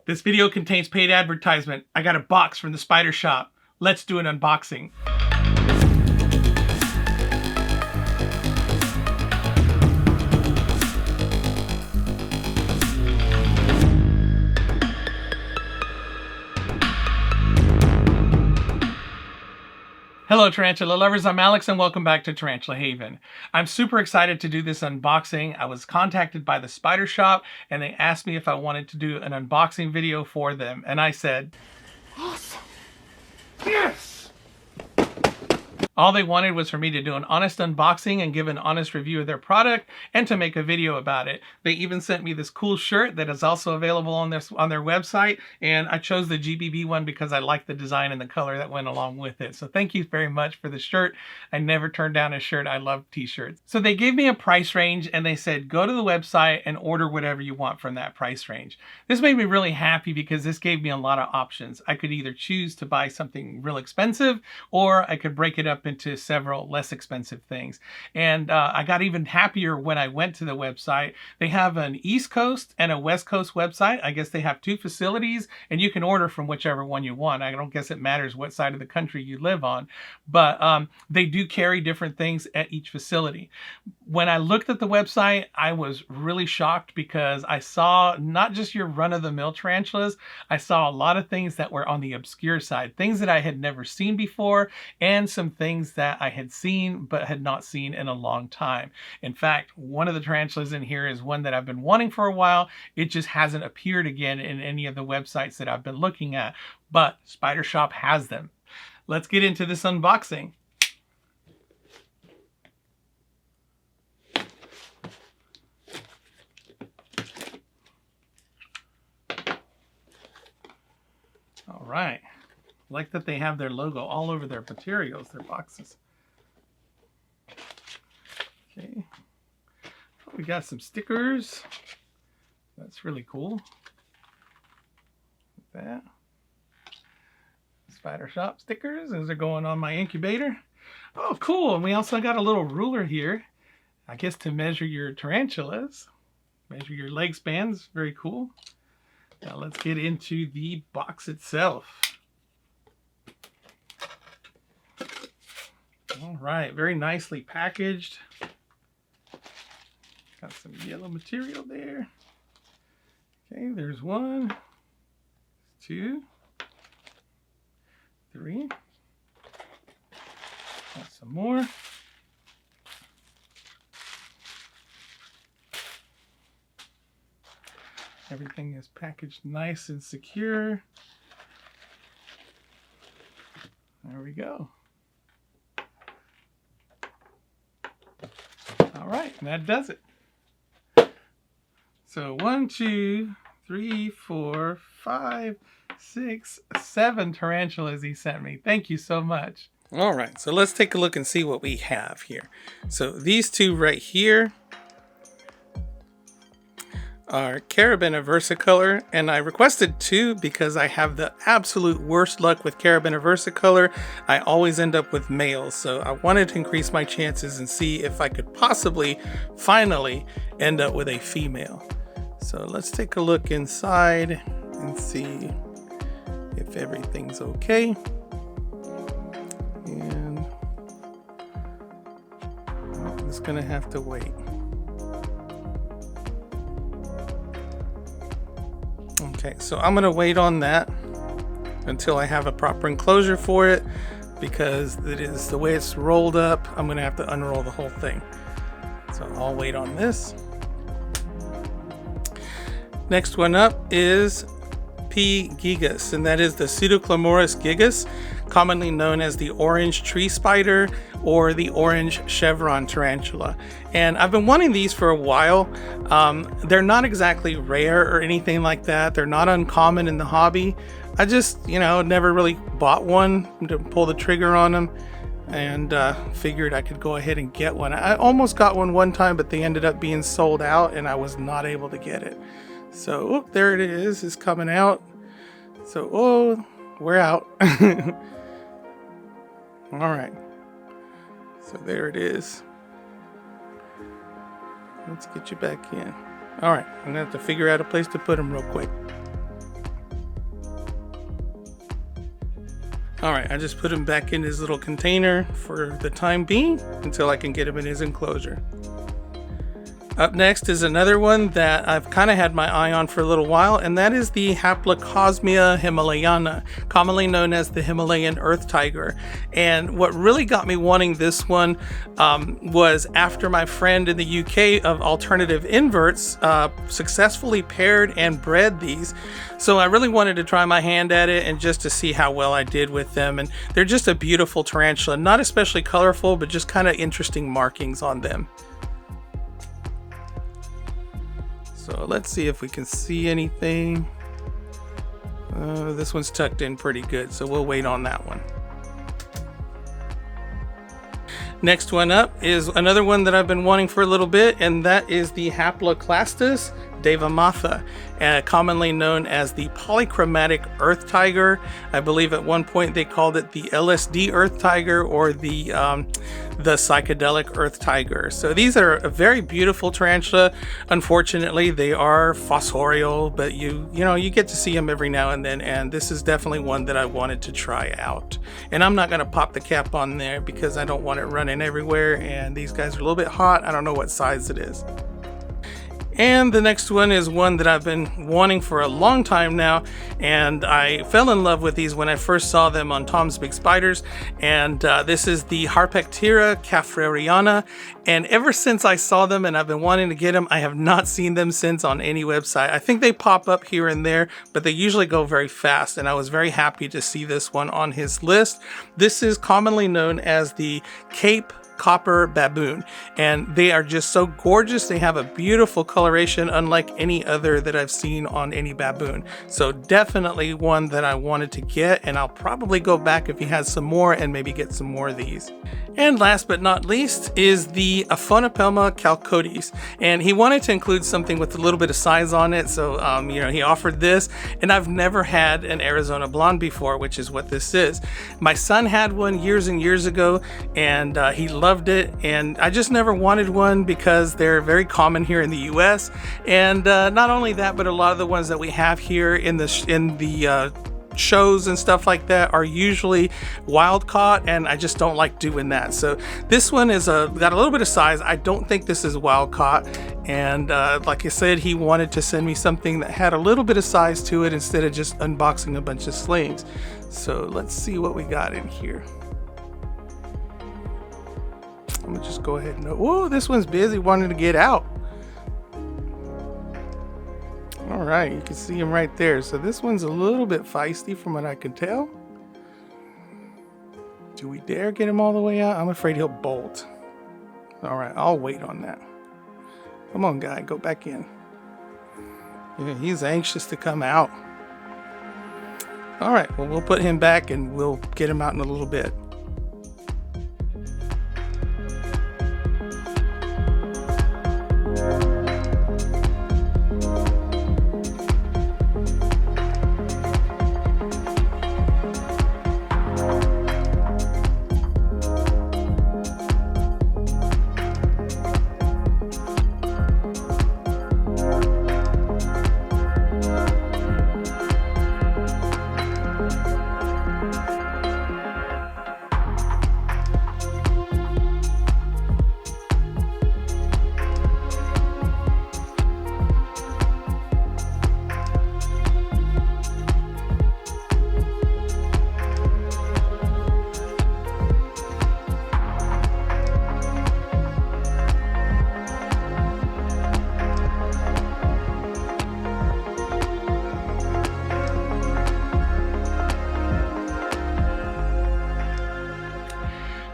This video contains paid advertisement. I got a box from the Spider Shop. Let's do an unboxing. Hello Tarantula lovers, I'm Alex and welcome back to Tarantula Haven. I'm super excited to do this unboxing. I was contacted by the Spider Shop and they asked me if I wanted to do an unboxing video for them, and I said, awesome, yes! All they wanted was for me to do an honest unboxing and give an honest review of their product and to make a video about it. They even sent me this cool shirt that is also available on their website, and I chose the GBB one because I like the design and the color that went along with it. So thank you very much for the shirt. I never turned down a shirt. I love t-shirts. So they gave me a price range and they said go to the website and order whatever you want from that price range. This made me really happy because this gave me a lot of options. I could either choose to buy something real expensive or I could break it up into several less expensive things. And I got even happier when I went to the website. They have an East Coast and a West Coast website. I guess they have two facilities and you can order from whichever one you want. I don't guess it matters what side of the country you live on, but they do carry different things at each facility. When I looked at the website, I was really shocked because I saw not just your run-of-the-mill tarantulas, I saw a lot of things that were on the obscure side, things that I had never seen before, and some things that I had seen but had not seen in a long time. In fact, one of the tarantulas in here is one that I've been wanting for a while. It just hasn't appeared again in any of the websites that I've been looking at, but Spider Shop has them. Let's get into this unboxing. All right. I like that they have their logo all over their materials, their boxes. Okay. We got some stickers. That's really cool. Like that. Spider Shop stickers. Those are going on my incubator. Oh, cool. And we also got a little ruler here, I guess to measure your tarantulas. Measure your leg spans. Very cool. Now let's get into the box itself. All right, very nicely packaged. Got some yellow material there. Okay, there's 1, 2, 3. Got some more. Everything is packaged nice and secure. There we go. All right, and that does it. So 1, 2, 3, 4, 5, 6, 7 tarantulas he sent me. Thank you so much. All right, so let's take a look and see what we have here. So these two right here are Carabiner Versicolor, and I requested 2 because I have the absolute worst luck with Carabiner Versicolor. I always end up with males, so I wanted to increase my chances and see if I could possibly finally end up with a female. So let's take a look inside and see if everything's okay. And I'm just gonna have to wait. Okay, so I'm gonna wait on that until I have a proper enclosure for it, because it is the way it's rolled up. I'm gonna have to unroll the whole thing. So I'll wait on this. Next one up is P. gigas, and that is the Pseudoclamorus gigas, commonly known as the orange tree spider or the orange chevron tarantula. And I've been wanting these for a while. They're not exactly rare or anything like that. They're not uncommon in the hobby. I just, never really bought one to pull the trigger on them, and figured I could go ahead and get one. I almost got one time, but they ended up being sold out and I was not able to get it. So there it is, it's coming out. So, we're out. All right. So there it is. Let's get you back in. All right, I'm gonna have to figure out a place to put them real quick. All right, I just put him back in his little container for the time being until I can get him in his enclosure. Up next is another one that I've kind of had my eye on for a little while, and that is the Haplocosmia himalayana, commonly known as the Himalayan earth tiger. And what really got me wanting this one was after my friend in the UK of alternative inverts successfully paired and bred these. So I really wanted to try my hand at it and just to see how well I did with them. And they're just a beautiful tarantula, not especially colorful, but just kind of interesting markings on them. So let's see if we can see anything. This one's tucked in pretty good, so we'll wait on that one. Next one up is another one that I've been wanting for a little bit, and that is the Haploclastus devamatha, commonly known as the polychromatic earth tiger. I believe at one point they called it the LSD earth tiger or the psychedelic earth tiger. So these are a very beautiful tarantula. Unfortunately, they are fossorial, but you get to see them every now and then, and this is definitely one that I wanted to try out. And I'm not going to pop the cap on there because I don't want it running everywhere, and these guys are a little bit hot. I don't know what size it is. And the next one is one that I've been wanting for a long time now, and I fell in love with these when I first saw them on Tom's Big Spiders, and this is the Harpectira caffreriana, and ever since I saw them and I've been wanting to get them, I have not seen them since on any website. I think they pop up here and there, but they usually go very fast, and I was very happy to see this one on his list. This is commonly known as the Cape Copper baboon, and they are just so gorgeous. They have a beautiful coloration unlike any other that I've seen on any baboon. So definitely one that I wanted to get, and I'll probably go back if he has some more and maybe get some more of these. And last but not least is the Aphonopelma chalcodes, and he wanted to include something with a little bit of size on it, so he offered this, and I've never had an Arizona blonde before, which is what this is. My son had one years and years ago, and he loved it, and I just never wanted one because they're very common here in the US, and not only that, but a lot of the ones that we have here in the shows and stuff like that are usually wild caught, and I just don't like doing that. So this one is got a little bit of size. I don't think this is wild caught, and like I said, he wanted to send me something that had a little bit of size to it instead of just unboxing a bunch of slings. So let's see what we got in here. I'm gonna just go ahead and whoa, this one's busy wanting to get out. All right, you can see him right there. So this one's a little bit feisty from what I can tell. Do we dare get him all the way out? I'm afraid he'll bolt. All right, I'll wait on that. Come on, guy, go back in. Yeah, he's anxious to come out. All right, well, we'll put him back and we'll get him out in a little bit.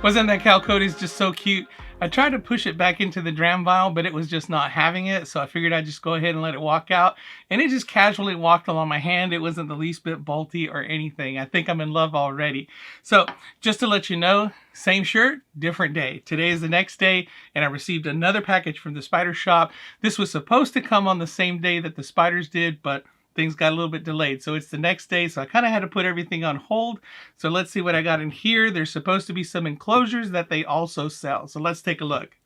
Wasn't that chalcodes just so cute? I tried to push it back into the dram vial, but it was just not having it, so I figured I'd just go ahead and let it walk out, and it just casually walked along my hand. It wasn't the least bit bolty or anything. I think I'm in love already. So just to let you know, same shirt, different day. Today is the next day, and I received another package from the Spider Shop. This was supposed to come on the same day that the spiders did, but things got a little bit delayed. So it's the next day, so I kind of had to put everything on hold. So let's see what I got in here. There's supposed to be some enclosures that they also sell. So let's take a look.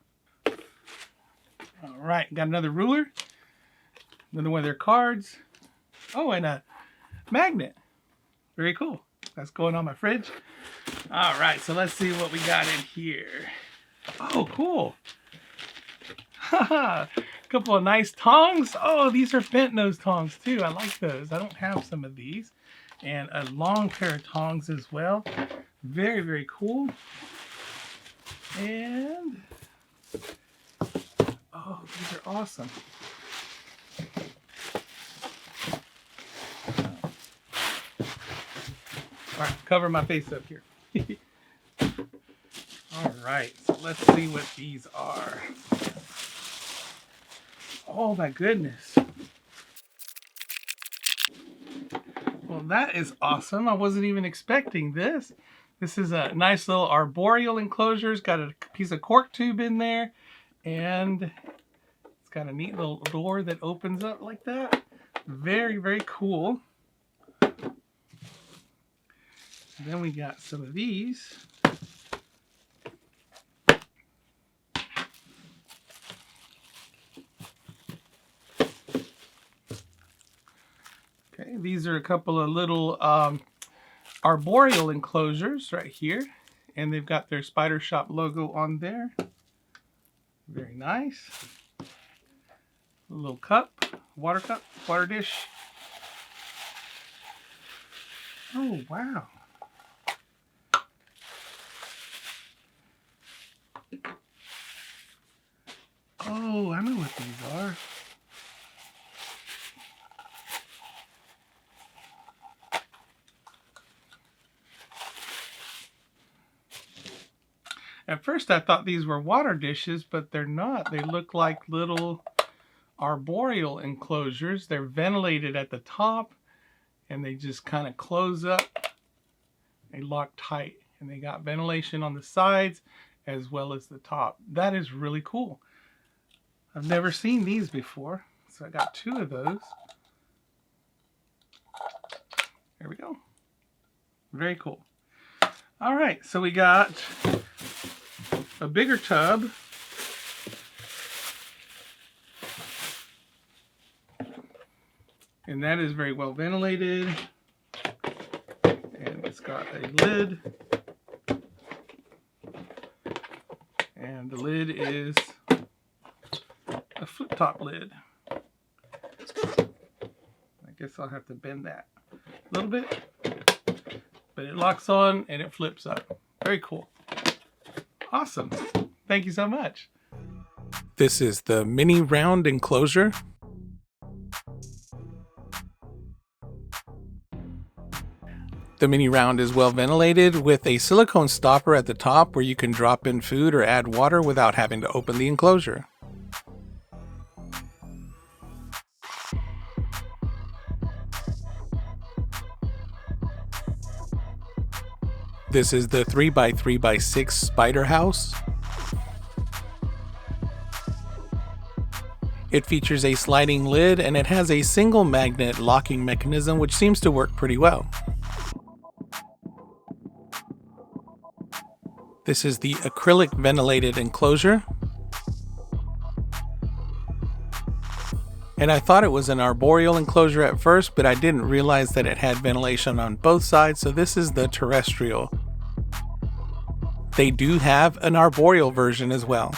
All right, got another ruler. Another one of their cards. Oh, and a magnet. Very cool. That's going on my fridge. All right, so let's see what we got in here. Oh, cool. A couple of nice tongs. Oh, these are bent nose tongs too. I like those. I don't have some of these. And a long pair of tongs as well. Very, very cool. And oh, these are awesome. All right, cover my face up here. All right, so let's see what these are. Oh my goodness. Well, that is awesome. I wasn't even expecting this. This is a nice little arboreal enclosure. It's got a piece of cork tube in there, and it's got a neat little door that opens up like that. Very, very cool. And then we got some of these. Okay, these are a couple of little arboreal enclosures right here, and they've got their Spider Shoppe logo on there. Very nice. A little cup, water dish. Oh, wow. Oh, I know what these are. At first I thought these were water dishes, but they're not. They look like little arboreal enclosures. They're ventilated at the top, and they just kind of close up. They lock tight, and they got ventilation on the sides as well as the top. That is really cool. I've never seen these before, so I got 2 of those. There we go. Very cool. All right, so we got a bigger tub. And that is very well ventilated. And it's got a lid. And the lid is a flip top lid. I guess I'll have to bend that a little bit. But it locks on and it flips up. Very cool. Awesome. Thank you so much. This is the mini round enclosure. The mini round is well ventilated with a silicone stopper at the top where you can drop in food or add water without having to open the enclosure. This is the 3x3x6 spider house. It features a sliding lid and it has a single magnet locking mechanism which seems to work pretty well. This is the acrylic ventilated enclosure. And I thought it was an arboreal enclosure at first, but I didn't realize that it had ventilation on both sides, so this is the terrestrial. They do have an arboreal version as well.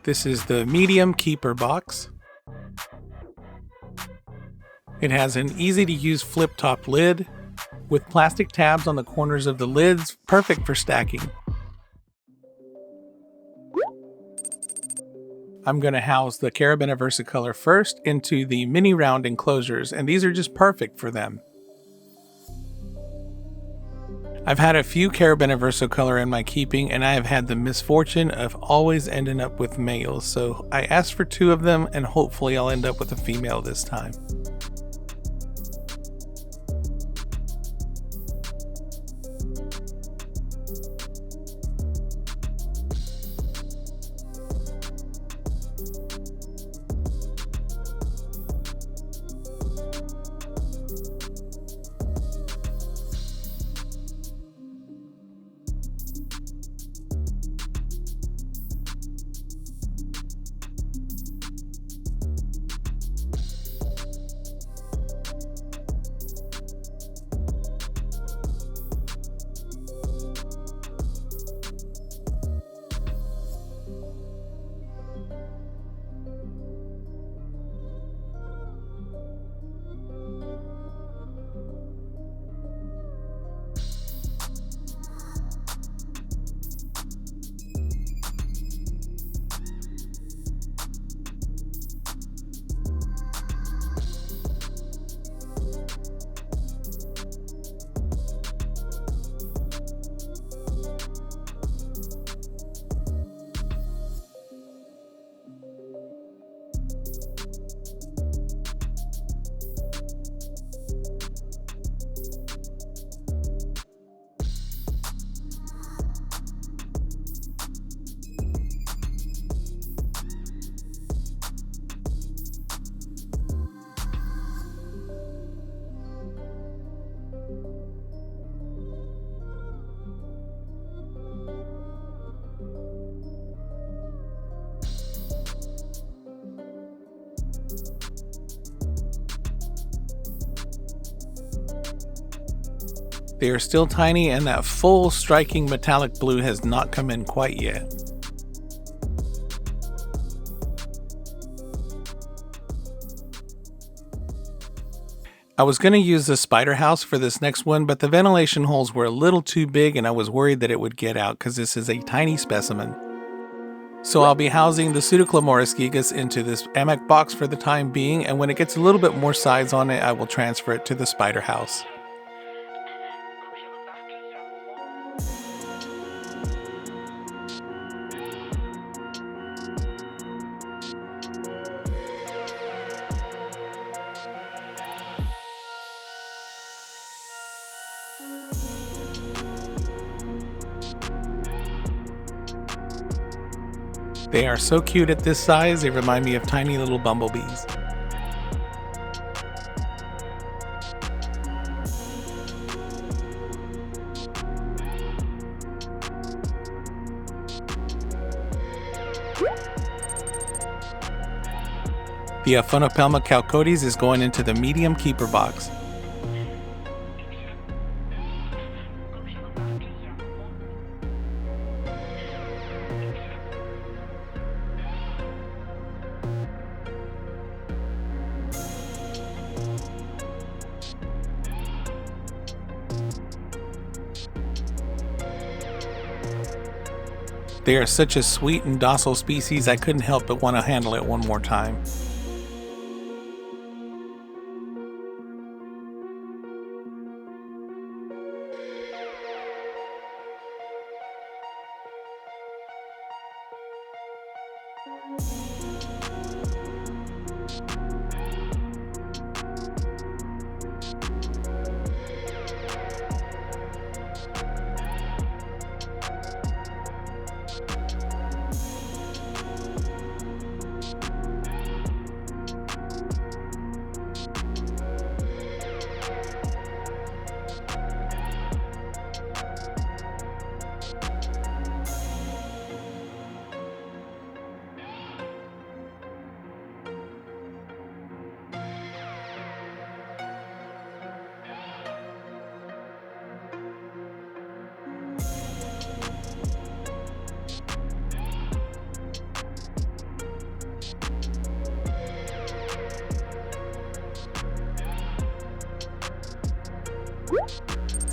This is the medium keeper box. It has an easy to use flip top lid with plastic tabs on the corners of the lids, perfect for stacking. I'm going to house the Carabiner Versicolor first into the mini round enclosures, and these are just perfect for them. I've had a few Carabiner Versicolor in my keeping, and I have had the misfortune of always ending up with males, so I asked for 2 of them, and hopefully I'll end up with a female this time. They are still tiny, and that full striking metallic blue has not come in quite yet. I was going to use the spider house for this next one, but the ventilation holes were a little too big and I was worried that it would get out because this is a tiny specimen. So I'll be housing the Pseudoclamoris gigas into this ammoc box for the time being, and when it gets a little bit more size on it, I will transfer it to the spider house. They are so cute at this size, they remind me of tiny little bumblebees. The Phonoplema chalcodes is going into the medium keeper box. They are such a sweet and docile species, I couldn't help but want to handle it one more time.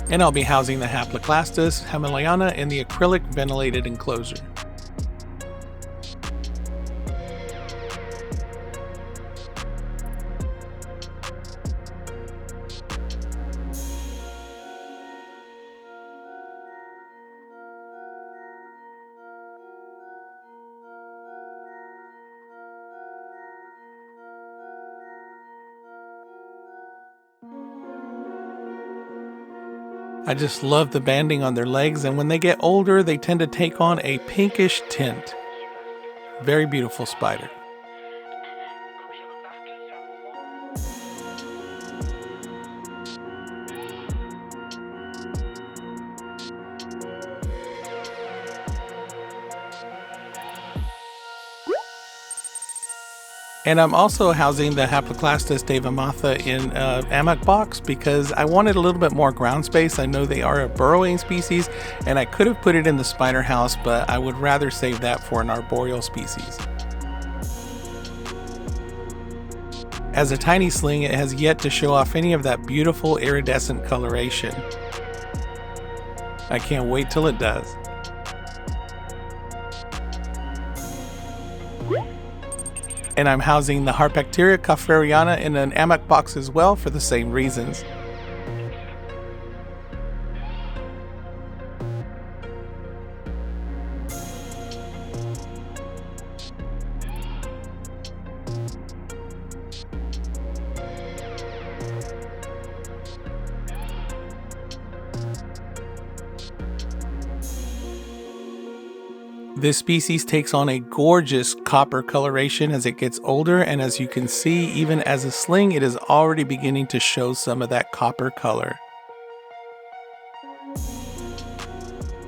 And I'll be housing the Haploclastus Himalayana in the acrylic ventilated enclosure. I just love the banding on their legs, and when they get older, they tend to take on a pinkish tint. Very beautiful spider. And I'm also housing the Haploclastus devamatha in an ammoc box because I wanted a little bit more ground space. I know they are a burrowing species, and I could have put it in the spider house, but I would rather save that for an arboreal species. As a tiny sling, it has yet to show off any of that beautiful iridescent coloration. I can't wait till it does. And I'm housing the Harpacteria kaufreriana in an ammoc box as well for the same reasons. This species takes on a gorgeous copper coloration as it gets older, and as you can see, even as a sling, it is already beginning to show some of that copper color.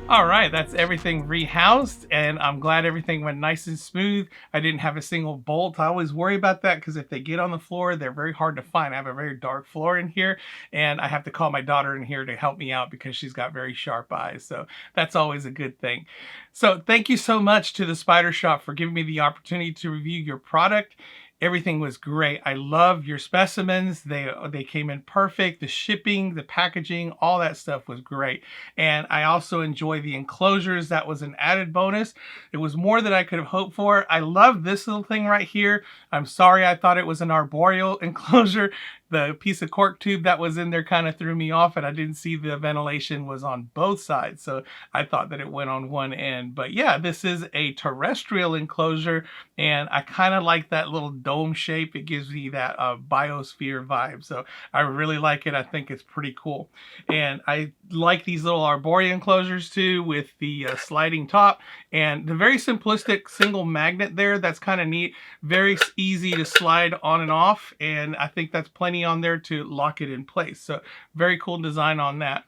All right, that's everything rehoused, and I'm glad everything went nice and smooth. I didn't have a single bolt. I always worry about that because if they get on the floor, they're very hard to find. I have a very dark floor in here, and I have to call my daughter in here to help me out because she's got very sharp eyes. So that's always a good thing. So thank you so much to the Spider Shop for giving me the opportunity to review your product. Everything was great. I love your specimens. They came in perfect. The shipping, the packaging, all that stuff was great. And I also enjoy the enclosures. That was an added bonus. It was more than I could have hoped for. I love this little thing right here. I'm sorry, I thought it was an arboreal enclosure. The piece of cork tube that was in there kind of threw me off, and I didn't see the ventilation was on both sides. So I thought that it went on one end. But yeah, this is a terrestrial enclosure, and I kind of like that little dome shape. It gives me that biosphere vibe. So I really like it. I think it's pretty cool. And I like these little arboreal enclosures too, with the sliding top and the very simplistic single magnet there. That's kind of neat. Very easy to slide on and off. And I think that's plenty on there to lock it in place. So very cool design on that.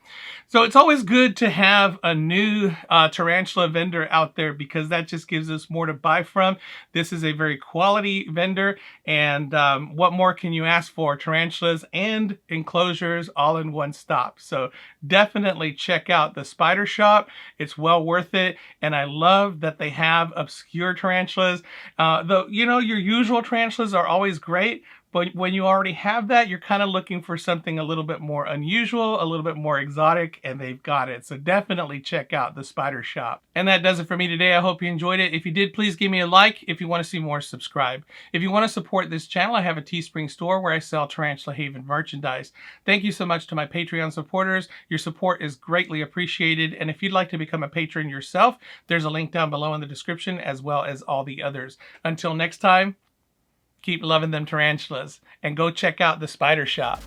So it's always good to have a new tarantula vendor out there because that just gives us more to buy from. This is a very quality vendor, and what more can you ask for? Tarantulas and enclosures all in one stop. So definitely check out the Spider Shop. It's well worth it, and I love that they have obscure tarantulas. Though, you know, your usual tarantulas are always great, but when you already have that, you're kind of looking for something a little bit more unusual, a little bit more exotic, and they've got it. So definitely check out the Spider Shop. And that does it for me today. I hope you enjoyed it. If you did, please give me a like. If you want to see more, subscribe. If you want to support this channel, I have a Teespring store where I sell Tarantula Haven merchandise. Thank you so much to my Patreon supporters. Your support is greatly appreciated. And if you'd like to become a patron yourself, there's a link down below in the description, as well as all the others. Until next time, keep loving them tarantulas, and go check out the Spider Shop.